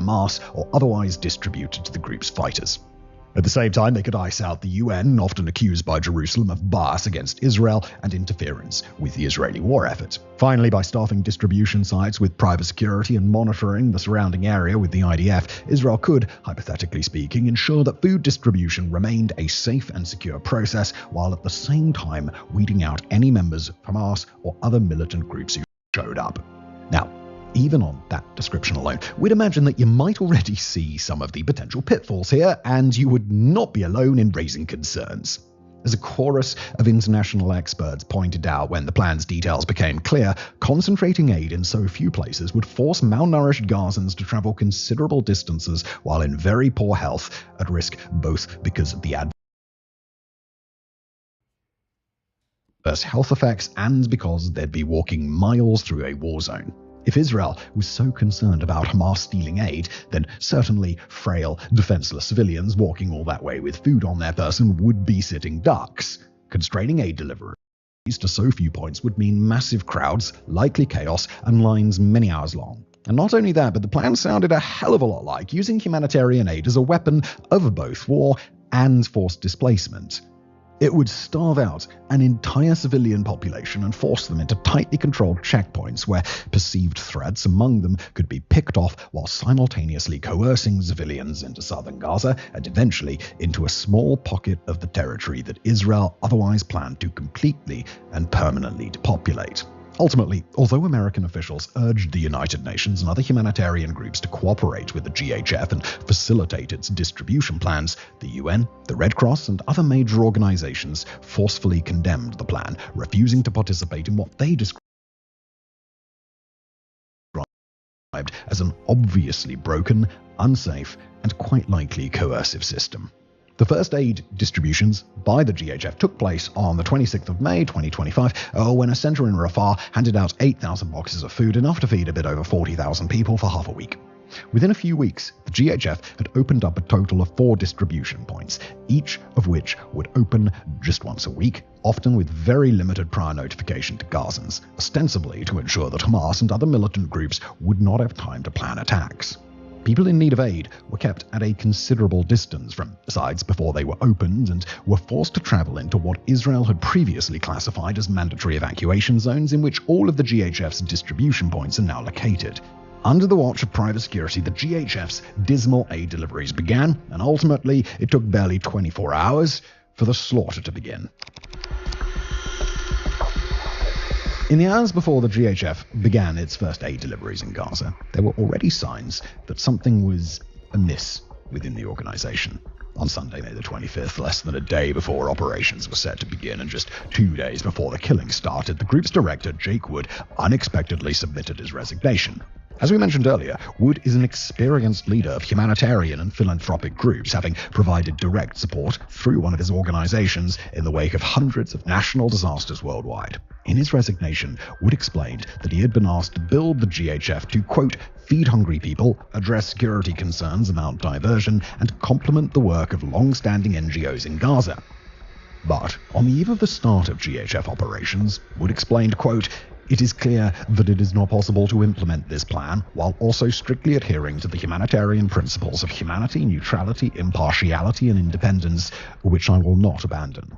masse or otherwise distributed to the group's fighters. At the same time, they could ice out the UN, often accused by Jerusalem of bias against Israel and interference with the Israeli war effort. Finally, by staffing distribution sites with private security and monitoring the surrounding area with the IDF, Israel could, hypothetically speaking, ensure that food distribution remained a safe and secure process, while at the same time weeding out any members of Hamas or other militant groups who showed up. Now, even on that description alone, we'd imagine that you might already see some of the potential pitfalls here, and you would not be alone in raising concerns. As a chorus of international experts pointed out when the plan's details became clear, concentrating aid in so few places would force malnourished Gazans to travel considerable distances while in very poor health, at risk both because of the adverse health effects and because they'd be walking miles through a war zone. If Israel was so concerned about Hamas stealing aid, then certainly frail, defenseless civilians walking all that way with food on their person would be sitting ducks. Constraining aid deliveries to so few points would mean massive crowds, likely chaos, and lines many hours long. And not only that, but the plan sounded a hell of a lot like using humanitarian aid as a weapon of both war and forced displacement. It would starve out an entire civilian population and force them into tightly controlled checkpoints where perceived threats among them could be picked off while simultaneously coercing civilians into southern Gaza and eventually into a small pocket of the territory that Israel otherwise planned to completely and permanently depopulate. Ultimately, although American officials urged the United Nations and other humanitarian groups to cooperate with the GHF and facilitate its distribution plans, the UN, the Red Cross, and other major organizations forcefully condemned the plan, refusing to participate in what they described as an obviously broken, unsafe, and quite likely coercive system. The first aid distributions by the GHF took place on the 26th of May 2025, when a center in Rafah handed out 8,000 boxes of food, enough to feed a bit over 40,000 people for half a week. Within a few weeks, the GHF had opened up a total of 4 distribution points, each of which would open just once a week, often with very limited prior notification to Gazans, ostensibly to ensure that Hamas and other militant groups would not have time to plan attacks. People in need of aid were kept at a considerable distance from sites before they were opened and were forced to travel into what Israel had previously classified as mandatory evacuation zones, in which all of the GHF's distribution points are now located. Under the watch of private security, the GHF's dismal aid deliveries began, and ultimately it took barely 24 hours for the slaughter to begin. In the hours before the GHF began its first aid deliveries in Gaza, there were already signs that something was amiss within the organization. On Sunday, May the 25th, less than a day before operations were set to begin and just 2 days before the killing started, the group's director, Jake Wood, unexpectedly submitted his resignation. As we mentioned earlier, Wood is an experienced leader of humanitarian and philanthropic groups, having provided direct support through one of his organizations in the wake of hundreds of national disasters worldwide. In his resignation, Wood explained that he had been asked to build the GHF to, quote, feed hungry people, address security concerns about diversion, and complement the work of long-standing NGOs in Gaza. But on the eve of the start of GHF operations, Wood explained, quote, it is clear that it is not possible to implement this plan while also strictly adhering to the humanitarian principles of humanity, neutrality, impartiality, and independence, which I will not abandon.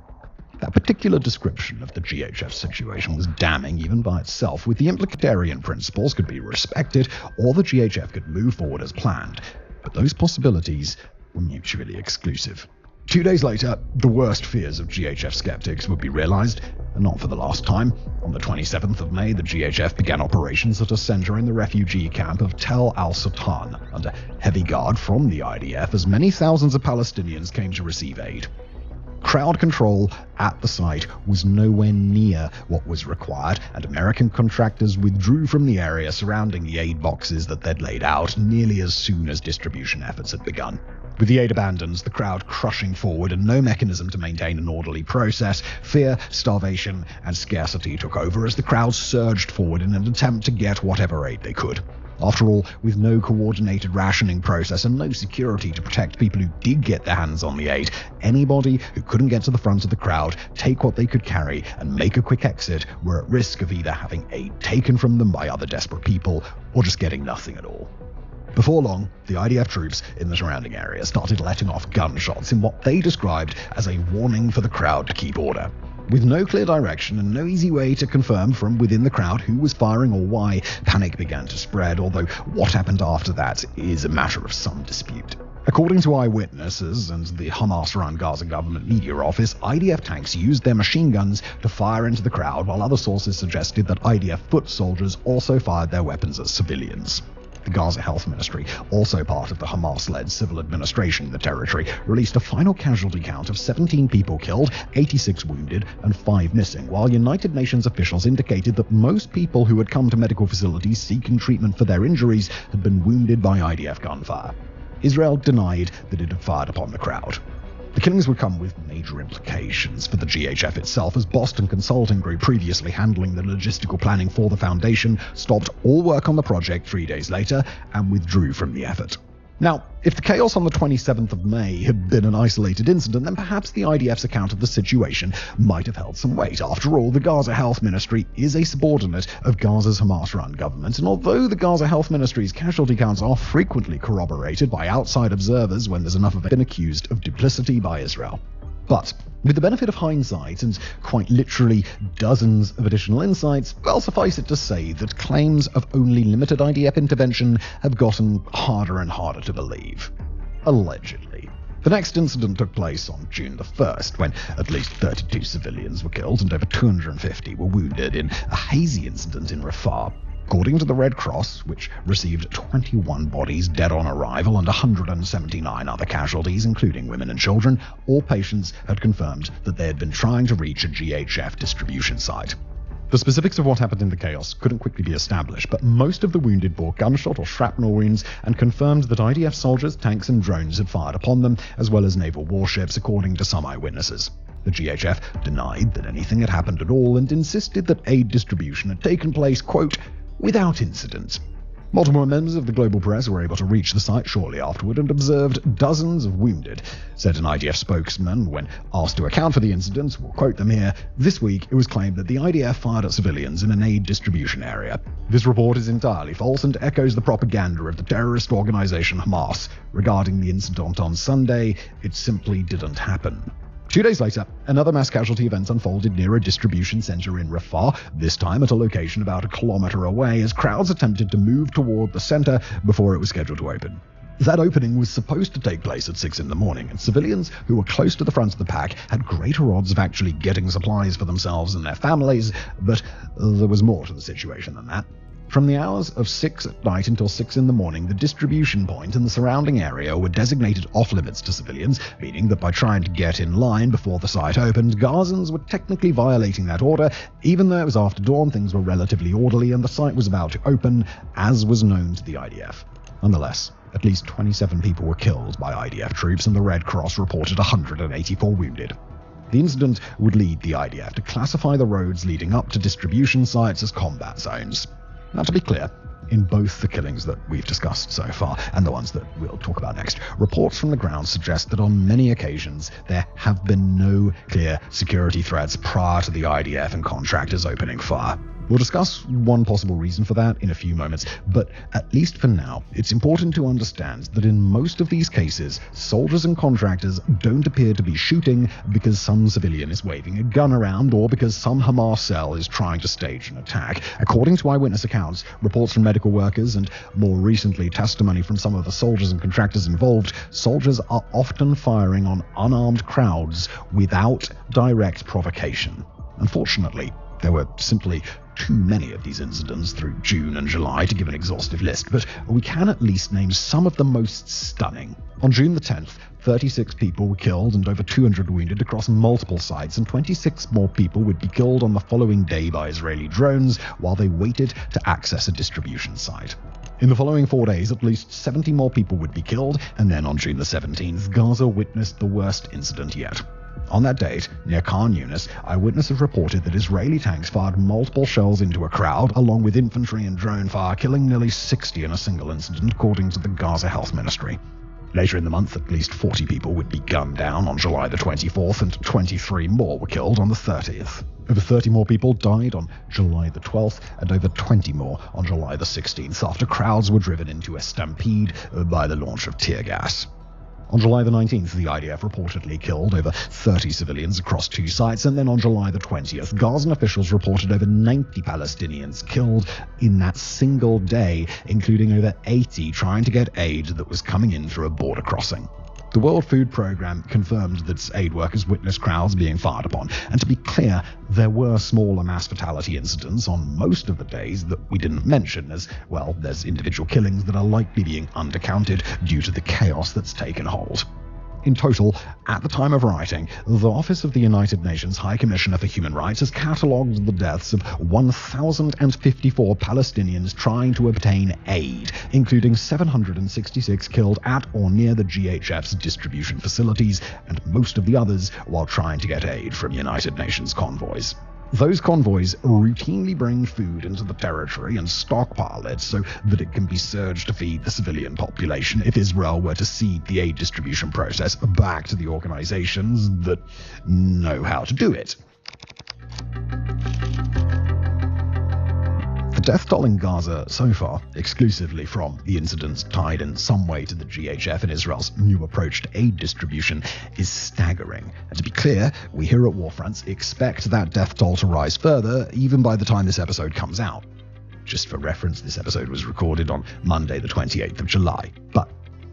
That particular description of the GHF situation was damning even by itself, with the implicitarian principles could be respected or the GHF could move forward as planned, but those possibilities were mutually exclusive. 2 days later, the worst fears of GHF skeptics would be realized, and not for the last time. On the 27th of May, the GHF began operations at a center in the refugee camp of Tel al-Sultan, under heavy guard from the IDF, as many thousands of Palestinians came to receive aid. Crowd control at the site was nowhere near what was required, and American contractors withdrew from the area surrounding the aid boxes that they'd laid out nearly as soon as distribution efforts had begun. With the aid abandoned, the crowd crushing forward and no mechanism to maintain an orderly process, fear, starvation, and scarcity took over as the crowd surged forward in an attempt to get whatever aid they could. After all, with no coordinated rationing process and no security to protect people who did get their hands on the aid, anybody who couldn't get to the front of the crowd, take what they could carry, and make a quick exit were at risk of either having aid taken from them by other desperate people or just getting nothing at all. Before long, the IDF troops in the surrounding area started letting off gunshots in what they described as a warning for the crowd to keep order. With no clear direction and no easy way to confirm from within the crowd who was firing or why, panic began to spread, although what happened after that is a matter of some dispute. According to eyewitnesses and the Hamas-run Gaza government media office, IDF tanks used their machine guns to fire into the crowd, while other sources suggested that IDF foot soldiers also fired their weapons at civilians. The Gaza Health Ministry, also part of the Hamas-led civil administration in the territory, released a final casualty count of 17 people killed, 86 wounded, and 5 missing, while United Nations officials indicated that most people who had come to medical facilities seeking treatment for their injuries had been wounded by IDF gunfire. Israel denied that it had fired upon the crowd. The killings would come with major implications for the GHF itself, as Boston Consulting Group, previously handling the logistical planning for the foundation, stopped all work on the project 3 days later and withdrew from the effort. Now, if the chaos on the 27th of May had been an isolated incident, then perhaps the IDF's account of the situation might have held some weight. After all, the Gaza Health Ministry is a subordinate of Gaza's Hamas-run government, and although the Gaza Health Ministry's casualty counts are frequently corroborated by outside observers when there's enough of it, been accused of duplicity by Israel. But with the benefit of hindsight and quite literally dozens of additional insights, well, suffice it to say that claims of only limited IDF intervention have gotten harder and harder to believe. Allegedly. The next incident took place on June the 1st, when at least 32 civilians were killed and over 250 were wounded in a hazy incident in Rafah. According to the Red Cross, which received 21 bodies dead on arrival and 179 other casualties, including women and children, all patients had confirmed that they had been trying to reach a GHF distribution site. The specifics of what happened in the chaos couldn't quickly be established, but most of the wounded bore gunshot or shrapnel wounds and confirmed that IDF soldiers, tanks and drones had fired upon them, as well as naval warships, according to some eyewitnesses. The GHF denied that anything had happened at all and insisted that aid distribution had taken place, quote, without incident. Multiple members of the global press were able to reach the site shortly afterward and observed dozens of wounded, said an IDF spokesman when asked to account for the incident. We'll quote them here. This week, it was claimed that the IDF fired at civilians in an aid distribution area. This report is entirely false and echoes the propaganda of the terrorist organization Hamas. Regarding the incident on Sunday, it simply didn't happen. 2 days later, another mass casualty event unfolded near a distribution center in Rafah, this time at a location about 1 kilometer away, as crowds attempted to move toward the center before it was scheduled to open. That opening was supposed to take place at 6 in the morning, and civilians who were close to the front of the pack had greater odds of actually getting supplies for themselves and their families, but there was more to the situation than that. From the hours of 6 at night until 6 in the morning, the distribution point and the surrounding area were designated off-limits to civilians, meaning that by trying to get in line before the site opened, Gazans were technically violating that order. Even though it was after dawn, things were relatively orderly and the site was about to open, as was known to the IDF. Nonetheless, at least 27 people were killed by IDF troops and the Red Cross reported 184 wounded. The incident would lead the IDF to classify the roads leading up to distribution sites as combat zones. Now, to be clear, in both the killings that we've discussed so far and the ones that we'll talk about next, reports from the ground suggest that on many occasions there have been no clear security threats prior to the IDF and contractors opening fire. We'll discuss one possible reason for that in a few moments, but at least for now, it's important to understand that in most of these cases, soldiers and contractors don't appear to be shooting because some civilian is waving a gun around or because some Hamas cell is trying to stage an attack. According to eyewitness accounts, reports from medical workers, and more recently testimony from some of the soldiers and contractors involved, soldiers are often firing on unarmed crowds without direct provocation. Unfortunately, there were simply too many of these incidents through June and July to give an exhaustive list, but we can at least name some of the most stunning. On June the 10th, 36 people were killed and over 200 wounded across multiple sites, and 26 more people would be killed on the following day by Israeli drones while they waited to access a distribution site. In the following 4 days, at least 70 more people would be killed, and then on June the 17th, Gaza witnessed the worst incident yet. On that date, near Khan Yunis, eyewitnesses reported that Israeli tanks fired multiple shells into a crowd, along with infantry and drone fire, killing nearly 60 in a single incident, according to the Gaza Health Ministry. Later in the month, at least 40 people would be gunned down on July the 24th, and 23 more were killed on the 30th. Over 30 more people died on July the 12th, and over 20 more on July the 16th, after crowds were driven into a stampede by the launch of tear gas. On July the 19th, the IDF reportedly killed over 30 civilians across 2 sites, and then on July the 20th, Gazan officials reported over 90 Palestinians killed in that single day, including over 80 trying to get aid that was coming in through a border crossing. The World Food Programme confirmed that its aid workers witnessed crowds being fired upon, and to be clear, there were smaller mass fatality incidents on most of the days that we didn't mention, as, well, there's individual killings that are likely being undercounted due to the chaos that's taken hold. In total, at the time of writing, the Office of the United Nations High Commissioner for Human Rights has catalogued the deaths of 1,054 Palestinians trying to obtain aid, including 766 killed at or near the GHF's distribution facilities, and most of the others while trying to get aid from United Nations convoys. Those convoys routinely bring food into the territory and stockpile it so that it can be surged to feed the civilian population if Israel were to cede the aid distribution process back to the organizations that know how to do it. The death toll in Gaza so far, exclusively from the incidents tied in some way to the GHF and Israel's new approach to aid distribution, is staggering. And to be clear, we here at Warfronts expect that death toll to rise further even by the time this episode comes out. Just for reference, this episode was recorded on Monday the 28th of July. But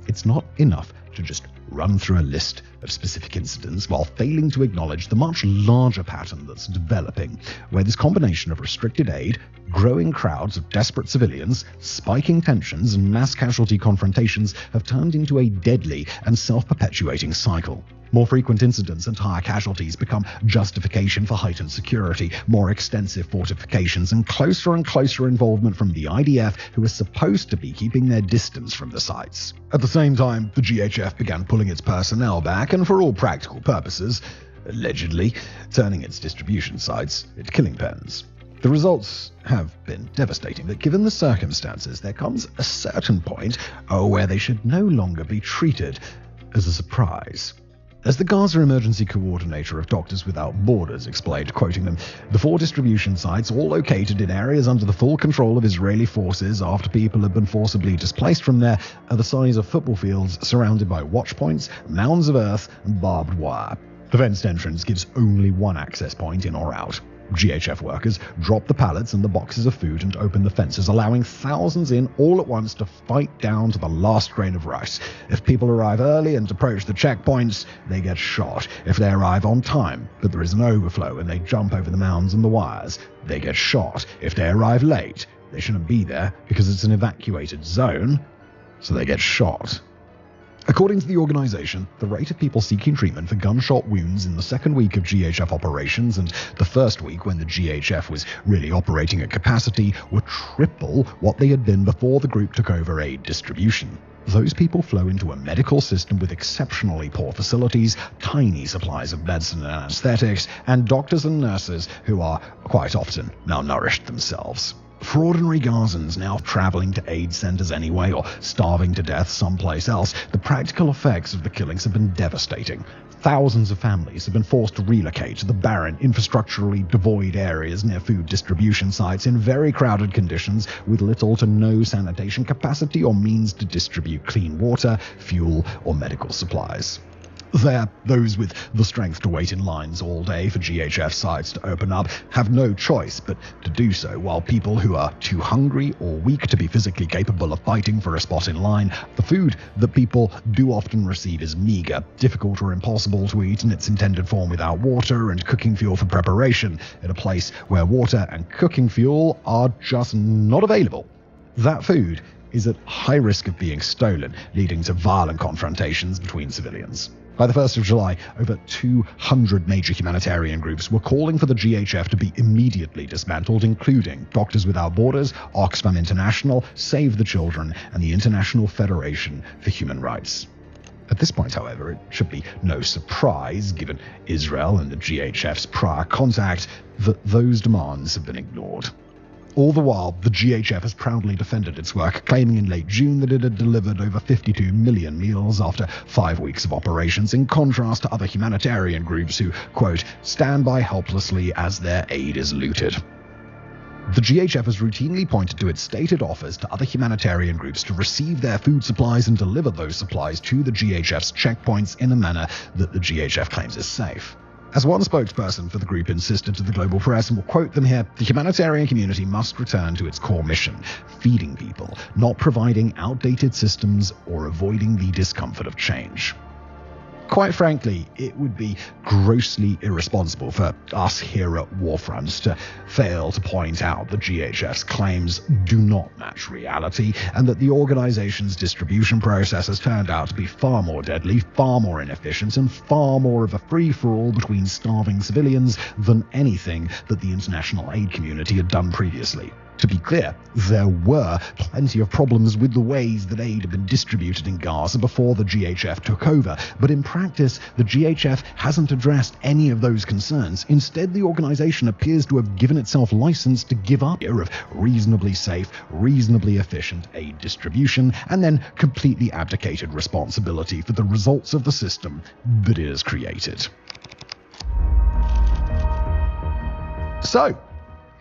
it's not enough to just run through a list of specific incidents while failing to acknowledge the much larger pattern that's developing, where this combination of restricted aid, growing crowds of desperate civilians, spiking tensions, and mass casualty confrontations have turned into a deadly and self-perpetuating cycle. More frequent incidents and higher casualties become justification for heightened security, more extensive fortifications, and closer involvement from the IDF, who are supposed to be keeping their distance from the sites. At the same time, the GHF began pulling its personnel back, and for all practical purposes, allegedly, turning its distribution sites into killing pens. The results have been devastating, but given the circumstances, there comes a certain point where they should no longer be treated as a surprise. As the Gaza Emergency Coordinator of Doctors Without Borders explained, quoting them, "The 4 distribution sites, all located in areas under the full control of Israeli forces after people have been forcibly displaced from there, are the size of football fields surrounded by watchpoints, mounds of earth, and barbed wire. The fenced entrance gives only one access point in or out. GHF workers drop the pallets and the boxes of food and open the fences, allowing thousands in all at once to fight down to the last grain of rice. If people arrive early and approach the checkpoints, they get shot. If they arrive on time, but there is an overflow and they jump over the mounds and the wires, they get shot. If they arrive late, they shouldn't be there because it's an evacuated zone, so they get shot." According to the organization, the rate of people seeking treatment for gunshot wounds in the second week of GHF operations and the first week when the GHF was really operating at capacity were triple what they had been before the group took over aid distribution. Those people flow into a medical system with exceptionally poor facilities, tiny supplies of medicine and anesthetics, and doctors and nurses who are quite often malnourished themselves. For ordinary Gazans now traveling to aid centers anyway or starving to death someplace else, the practical effects of the killings have been devastating. Thousands of families have been forced to relocate to the barren, infrastructurally devoid areas near food distribution sites in very crowded conditions with little to no sanitation capacity or means to distribute clean water, fuel, or medical supplies. There, those with the strength to wait in lines all day for GHF sites to open up have no choice but to do so, while people who are too hungry or weak to be physically capable of fighting for a spot in line, the food that people do often receive is meager, difficult or impossible to eat in its intended form without water and cooking fuel for preparation, in a place where water and cooking fuel are just not available. That food is at high risk of being stolen, leading to violent confrontations between civilians. By the 1st of July, over 200 major humanitarian groups were calling for the GHF to be immediately dismantled, including Doctors Without Borders, Oxfam International, Save the Children, and the International Federation for Human Rights. At this point, however, it should be no surprise, given Israel and the GHF's prior contact, that those demands have been ignored. All the while, the GHF has proudly defended its work, claiming in late June that it had delivered over 52 million meals after 5 weeks of operations, in contrast to other humanitarian groups who, quote, stand by helplessly as their aid is looted. The GHF has routinely pointed to its stated offers to other humanitarian groups to receive their food supplies and deliver those supplies to the GHF's checkpoints in a manner that the GHF claims is safe. As one spokesperson for the group insisted to the global press, and we'll quote them here, the humanitarian community must return to its core mission, feeding people, not providing outdated systems or avoiding the discomfort of change. Quite frankly, it would be grossly irresponsible for us here at Warfront to fail to point out that GHF's claims do not match reality, and that the organization's distribution process has turned out to be far more deadly, far more inefficient, and far more of a free-for-all between starving civilians than anything that the international aid community had done previously. To be clear, there were plenty of problems with the ways that aid had been distributed in Gaza before the GHF took over, but in practice, the GHF hasn't addressed any of those concerns. Instead, the organization appears to have given itself license to give up a year of reasonably safe, reasonably efficient aid distribution, and then completely abdicated responsibility for the results of the system that it has created. So,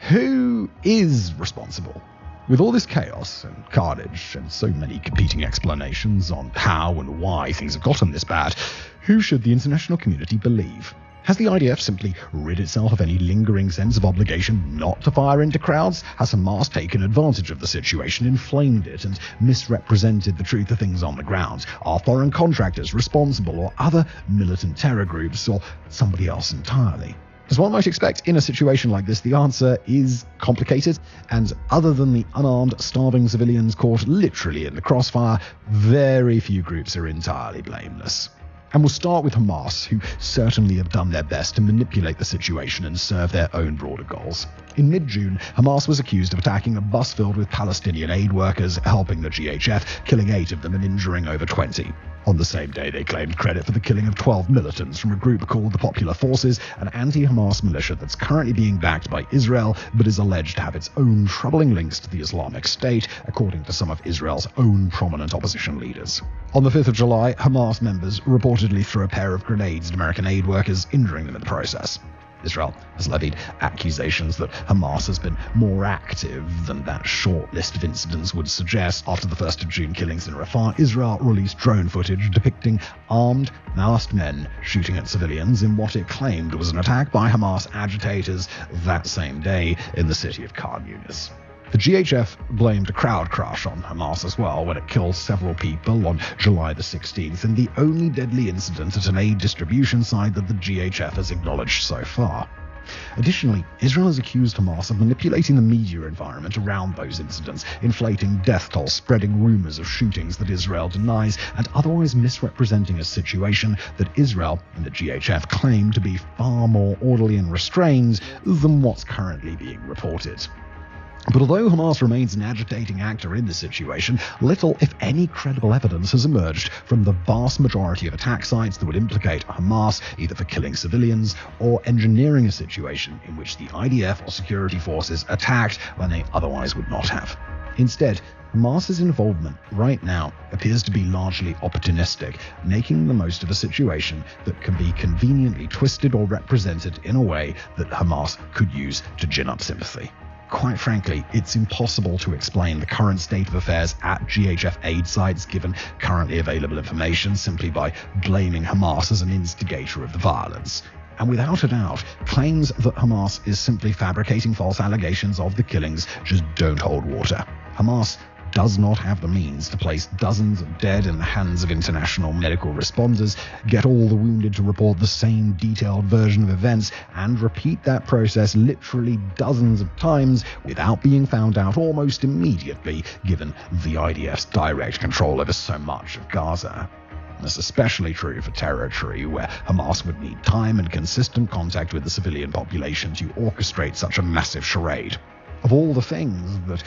who is responsible? With all this chaos and carnage and so many competing explanations on how and why things have gotten this bad, who should the international community believe? Has the IDF simply rid itself of any lingering sense of obligation not to fire into crowds? Has Hamas taken advantage of the situation, inflamed it, and misrepresented the truth of things on the ground? Are foreign contractors responsible, or other militant terror groups, or somebody else entirely? As one might expect in a situation like this, the answer is complicated, and other than the unarmed, starving civilians caught literally in the crossfire, very few groups are entirely blameless. And we'll start with Hamas, who certainly have done their best to manipulate the situation and serve their own broader goals. In mid-June, Hamas was accused of attacking a bus filled with Palestinian aid workers, helping the GHF, killing 8 of them and injuring over 20. On the same day, they claimed credit for the killing of 12 militants from a group called the Popular Forces, an anti-Hamas militia that's currently being backed by Israel, but is alleged to have its own troubling links to the Islamic State, according to some of Israel's own prominent opposition leaders. On the 5th of July, Hamas members reportedly threw a pair of grenades at American aid workers, injuring them in the process. Israel has levied accusations that Hamas has been more active than that short list of incidents would suggest. After the 1st of June killings in Rafah, Israel released drone footage depicting armed, masked men shooting at civilians in what it claimed was an attack by Hamas agitators that same day in the city of Khan Yunis. The GHF blamed a crowd crush on Hamas as well when it killed several people on July the 16th, in the only deadly incident at an aid distribution site that the GHF has acknowledged so far. Additionally, Israel has accused Hamas of manipulating the media environment around those incidents, inflating death tolls, spreading rumors of shootings that Israel denies, and otherwise misrepresenting a situation that Israel and the GHF claim to be far more orderly and restrained than what's currently being reported. But although Hamas remains an agitating actor in this situation, little, if any, credible evidence has emerged from the vast majority of attack sites that would implicate Hamas either for killing civilians or engineering a situation in which the IDF or security forces attacked when they otherwise would not have. Instead, Hamas's involvement right now appears to be largely opportunistic, making the most of a situation that can be conveniently twisted or represented in a way that Hamas could use to gin up sympathy. Quite frankly, it's impossible to explain the current state of affairs at GHF aid sites given currently available information simply by blaming Hamas as an instigator of the violence. And without a doubt, claims that Hamas is simply fabricating false allegations of the killings just don't hold water. Hamas does not have the means to place dozens of dead in the hands of international medical responders, get all the wounded to report the same detailed version of events, and repeat that process literally dozens of times without being found out almost immediately, given the IDF's direct control over so much of Gaza. This is especially true for territory where Hamas would need time and consistent contact with the civilian population to orchestrate such a massive charade. Of all the things that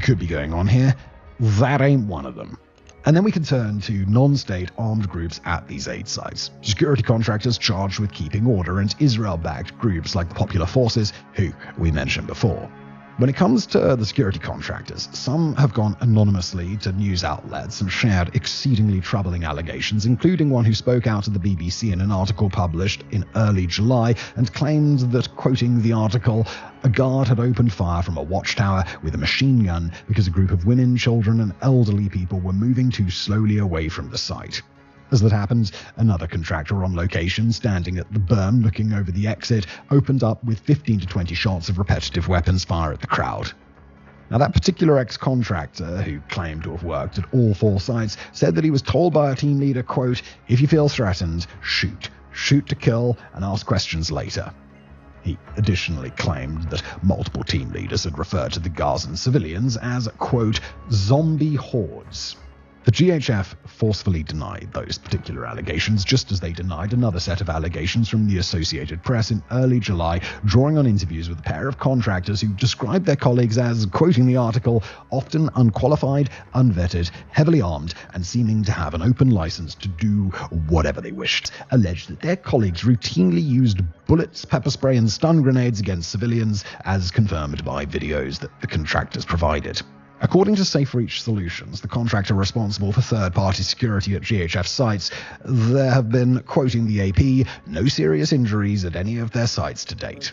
could be going on here, that ain't one of them. And then we can turn to non-state armed groups at these aid sites. Security contractors charged with keeping order, and Israel-backed groups like the Popular Forces, who we mentioned before. When it comes to the security contractors, some have gone anonymously to news outlets and shared exceedingly troubling allegations, including one who spoke out to the BBC in an article published in early July and claimed that, quoting the article, a guard had opened fire from a watchtower with a machine gun because a group of women, children and elderly people were moving too slowly away from the site. As that happened, another contractor on location, standing at the berm looking over the exit, opened up with 15 to 20 shots of repetitive weapons fire at the crowd. Now, that particular ex-contractor, who claimed to have worked at all 4 sites, said that he was told by a team leader, quote, "If you feel threatened, shoot. Shoot to kill and ask questions later." He additionally claimed that multiple team leaders had referred to the Gazan civilians as, quote, "zombie hordes." The GHF forcefully denied those particular allegations, just as they denied another set of allegations from the Associated Press in early July, drawing on interviews with a pair of contractors who described their colleagues as, quoting the article, "often unqualified, unvetted, heavily armed, and seeming to have an open license to do whatever they wished," alleged that their colleagues routinely used bullets, pepper spray, and stun grenades against civilians, as confirmed by videos that the contractors provided. According to Safe Reach Solutions, the contractor responsible for third-party security at GHF sites, there have been, quoting the AP, "no serious injuries at any of their sites to date."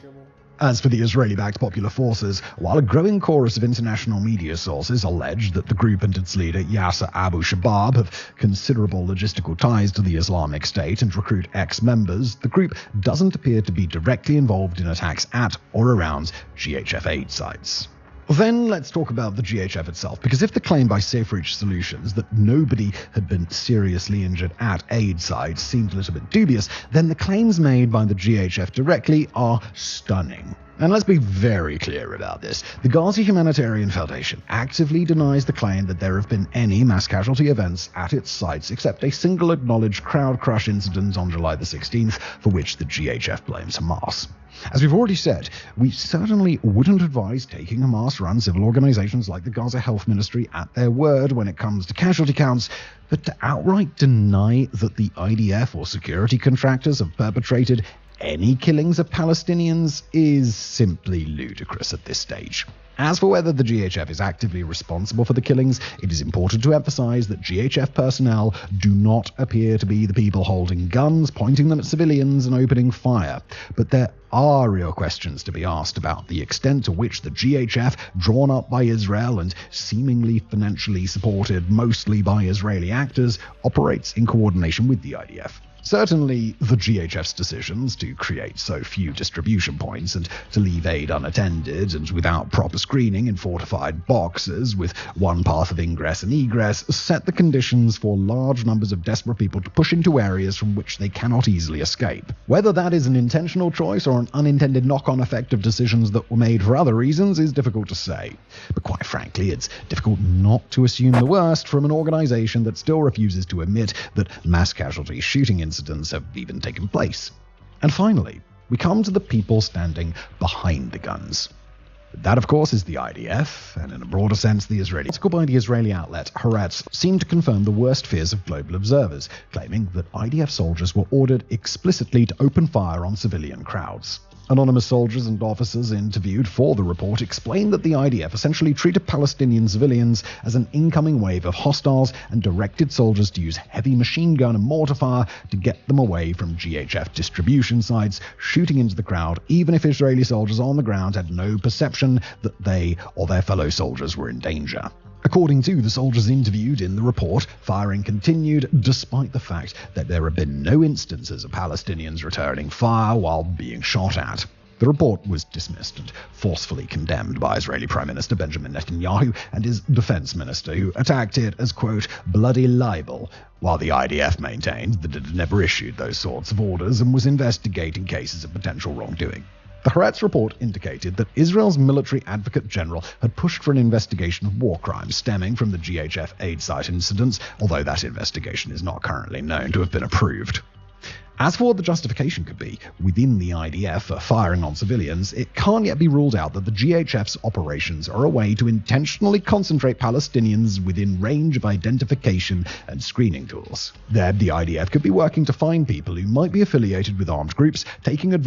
As for the Israeli-backed Popular Forces, while a growing chorus of international media sources allege that the group and its leader Yasser Abu Shabab have considerable logistical ties to the Islamic State and recruit ex-members, the group doesn't appear to be directly involved in attacks at or around GHF aid sites. Then let's talk about the GHF itself, because if the claim by Safe Reach Solutions that nobody had been seriously injured at aid sites seemed a little bit dubious, then the claims made by the GHF directly are stunning. And let's be very clear about this. The Gaza Humanitarian Foundation actively denies the claim that there have been any mass casualty events at its sites except a single acknowledged crowd crush incident on July the 16th, for which the GHF blames Hamas. As we've already said, we certainly wouldn't advise taking Hamas-run civil organizations like the Gaza Health Ministry at their word when it comes to casualty counts, but to outright deny that the IDF or security contractors have perpetrated any killings of Palestinians is simply ludicrous at this stage. As for whether the GHF is actively responsible for the killings, it is important to emphasize that GHF personnel do not appear to be the people holding guns, pointing them at civilians and opening fire. But there are real questions to be asked about the extent to which the GHF, drawn up by Israel and seemingly financially supported mostly by Israeli actors, operates in coordination with the IDF. Certainly, the GHF's decisions to create so few distribution points and to leave aid unattended and without proper screening in fortified boxes with one path of ingress and egress set the conditions for large numbers of desperate people to push into areas from which they cannot easily escape. Whether that is an intentional choice or an unintended knock-on effect of decisions that were made for other reasons is difficult to say. But quite frankly, it's difficult not to assume the worst from an organization that still refuses to admit that mass casualty shooting incidents have even taken place. And finally, we come to the people standing behind the guns. That, of course, is the IDF, and in a broader sense, the Israeli. An article by the Israeli outlet Haaretz seemed to confirm the worst fears of global observers, claiming that IDF soldiers were ordered explicitly to open fire on civilian crowds. Anonymous soldiers and officers interviewed for the report explained that the IDF essentially treated Palestinian civilians as an incoming wave of hostiles and directed soldiers to use heavy machine gun and mortar fire to get them away from GHF distribution sites, shooting into the crowd, even if Israeli soldiers on the ground had no perception that they or their fellow soldiers were in danger. According to the soldiers interviewed in the report, firing continued despite the fact that there have been no instances of Palestinians returning fire while being shot at. The report was dismissed and forcefully condemned by Israeli Prime Minister Benjamin Netanyahu and his defense minister, who attacked it as, quote, bloody libel, while the IDF maintained that it had never issued those sorts of orders and was investigating cases of potential wrongdoing. The Haaretz report indicated that Israel's military advocate general had pushed for an investigation of war crimes stemming from the GHF aid site incidents, although that investigation is not currently known to have been approved. As for what the justification could be within the IDF for firing on civilians, it can't yet be ruled out that the GHF's operations are a way to intentionally concentrate Palestinians within range of identification and screening tools. There, the IDF could be working to find people who might be affiliated with armed groups, taking advantage